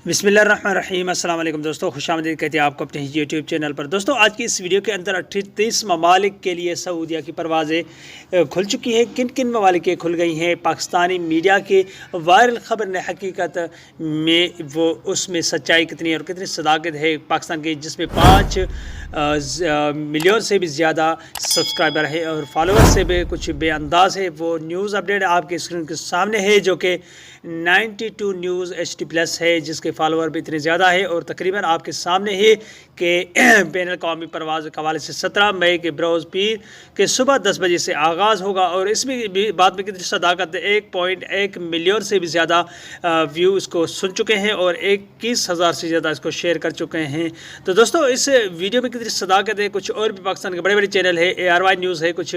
बिस्मिल्लाहिर्रहमानिर्रहीम। अस्सलाम वालेकुम दोस्तों, खुशामदीद कहते हैं आपको अपने यूट्यूब चैनल पर। दोस्तों, आज की इस वीडियो के अंदर 38 ममालिक के लिए सऊदीया की परवाज़ें खुल चुकी हैं। किन किन ममालिक के खुल गई हैं? पाकिस्तानी मीडिया के वायरल ख़बर ने हकीकत में वो उसमें सच्चाई कितनी है और कितनी सदाकत है पाकिस्तान की, जिसमें 5 मिलियन से भी ज़्यादा सब्सक्राइबर है और फॉलोअर्स से भी कुछ बेअंदाज़ है। वो न्यूज़ अपडेट आपके स्क्रीन के सामने है, जो कि 92 न्यूज़ HD+ है, जिसके फॉलोअर भी इतने ज़्यादा है और तकरीबन आपके सामने है कि बैन अल-क़वामी परवाज़ के हवाले से 17 मई के बरोज़ पीर के सुबह 10 बजे से आगाज़ होगा। और इसमें भी बात में कितनी सदाकत है, 1.1 मिलियन से भी ज़्यादा व्यू इसको सुन चुके हैं और 21,000 से ज़्यादा इसको शेयर कर चुके हैं। तो दोस्तों, इस वीडियो में कितनी सदाकत है। कुछ और भी पाकिस्तान के बड़े बड़े चैनल है, ARY न्यूज़ है, कुछ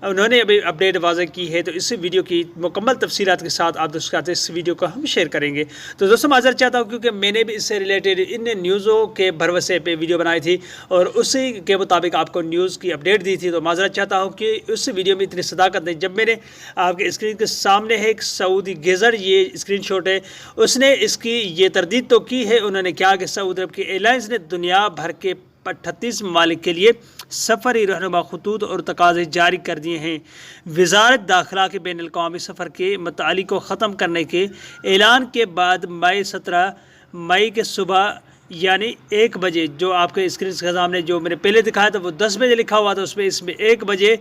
उन्होंने अभी अपडेट वाज़ह की है। तो इस वीडियो की मुकम्मल तफसीलात के साथ आप दोस्तों इस वीडियो को हम शेयर करेंगे। तो दोस्तों, माज़रत चाहता हूँ क्योंकि मैंने भी इससे रिलेटेड इन न्यूज़ों के भरवसे पे वीडियो बनाई थी और उसी के मुताबिक आपको न्यूज़ की अपडेट दी थी। तो माज़रत चाहता हूँ कि उस वीडियो में इतनी सदाकत नहीं। जब मैंने आपके स्क्रीन के सामने है एक सऊदी गेज़र, ये स्क्रीनशॉट है, उसने इसकी ये तरदीद तो की है। उन्होंने कहा कि सऊदी अरब की एयरलाइंस ने दुनिया भर के 38 ममालिक के लिए सफ़री रहनुमा खतूत और तकाज़े जारी कर दिए हैं। वज़ारत दाखिला के बैन अल-क़वामी सफ़र के मतअल्लिक़ को ख़त्म करने के ऐलान के बाद 17 मई के सुबह यानी 1 बजे, जो आपके स्क्रीन के सामने जो मैंने पहले दिखाया था वो 10 बजे लिखा हुआ था, उसमें इसमें 1 बजे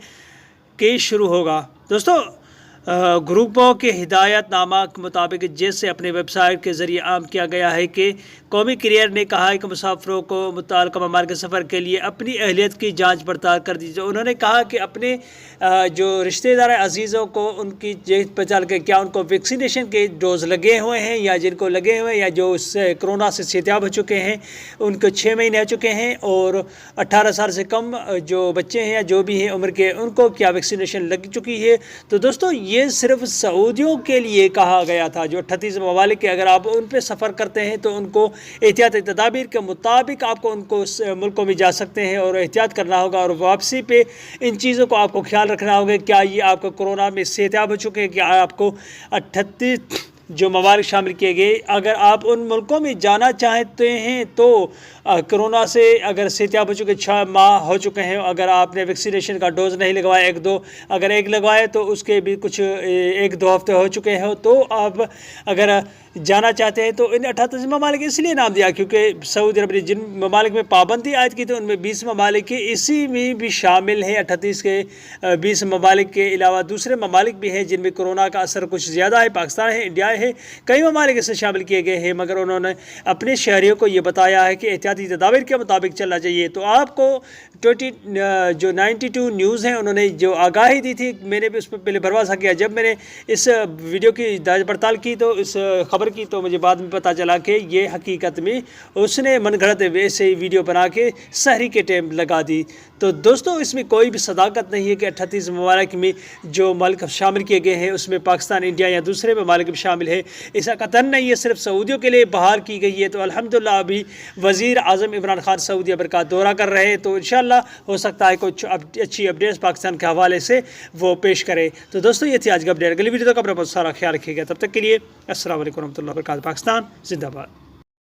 के शुरू होगा। दोस्तों, ग्रुपों के हिदायतनामा के मुताबिक जैसे अपने वेबसाइट के ज़रिए आम किया गया है कि कौमी कुरियर ने कहा है कि मुसाफिरों को मुतल्लिक़ा ममालिक के सफ़र के लिए अपनी अहलियत की जांच पड़ताल कर दीजिए। उन्होंने कहा कि अपने जो रिश्तेदार अजीज़ों को उनकी जांच पड़ताल के क्या उनको वैक्सीनेशन के डोज लगे हुए हैं या जिनको लगे हुए हैं या जो उससे कोरोना से सेहतियाब हो चुके हैं, उनको 6 महीने हो चुके हैं और 18 साल से कम जो बच्चे हैं या जो भी हैं उम्र के, उनको क्या वैक्सीनेशन लग चुकी है। तो दोस्तों, ये सिर्फ सऊदियों के लिए कहा गया था, जो 38 ममालिक के, अगर आप उन पे सफ़र करते हैं तो उनको एहतियाती तदाबीर के मुताबिक आपको उनको मुल्कों में जा सकते हैं और एहतियात करना होगा। और वापसी पे इन चीज़ों को आपको ख्याल रखना होगा, क्या ये आपको कोरोना में सेहतियाब हो चुके हैं, क्या आपको 38 जो ममालिक शामिल किए गए। अगर आप उन मुल्कों में जाना चाहते हैं तो कोरोना से अगर सेहतियाब हो चुके 6 माह हो चुके हैं, अगर आपने वैक्सीनेशन का डोज नहीं लगवाया 1-2, अगर 1 लगवाए तो उसके भी कुछ 1-2 हफ्ते हो चुके हो, तो आप अगर जाना चाहते हैं तो इन 38 ममालिक इसलिए नाम दिया क्योंकि सऊदी अरब ने जिन ममालिक में पाबंदी आयद की थी उनमें 20 ममालिक के इसी में भी शामिल हैं। 38 के 20 ममालिक के अलावा दूसरे ममालिक भी हैं जिनमें कोरोना का असर कुछ ज़्यादा है। पाकिस्तान है, इंडिया है, कई ममालिक इससे शामिल किए गए हैं, मगर उन्होंने अपने शहरियों को ये बताया है कि एहतियाती तदाबीर के मुताबिक चलना चाहिए। तो आपको 92 न्यूज़ हैं, उन्होंने जो आगाही दी थी, मैंने भी उस पर पहले भरोसा किया। जब मैंने इस वीडियो की जांच पड़ताल की तो इस खबर की, तो मुझे बाद में पता चला कि ये हकीकत में उसने मनगढ़ंत वैसे ही वीडियो बना के सहरी के टाइम लगा दी। तो दोस्तों, इसमें कोई भी सदाकत नहीं है कि 38 ममालिक में जो ममालिक शामिल किए गए हैं उसमें पाकिस्तान, इंडिया या दूसरे ममालिक भी शामिल है, ऐसा कतई नहीं है। सिर्फ सऊदियों के लिए बहाल की गई है। तो अल्हम्दुलिल्लाह अभी वज़ीर आज़म इमरान खान सऊदी अरब का दौरा कर रहे हैं, तो इंशाअल्लाह हो सकता है कुछ अच्छी अपडेट्स पाकिस्तान के हवाले से वो पेश करें। तो दोस्तों, ये थी आज का अपडेट। अगली वीडियो तक अपना बहुत सारा ख्याल रखिएगा। तब तक के लिए अस्सलाम वालेकुम रहमतुल्लाहि व बरकातहू। पाकिस्तान जिंदाबाद।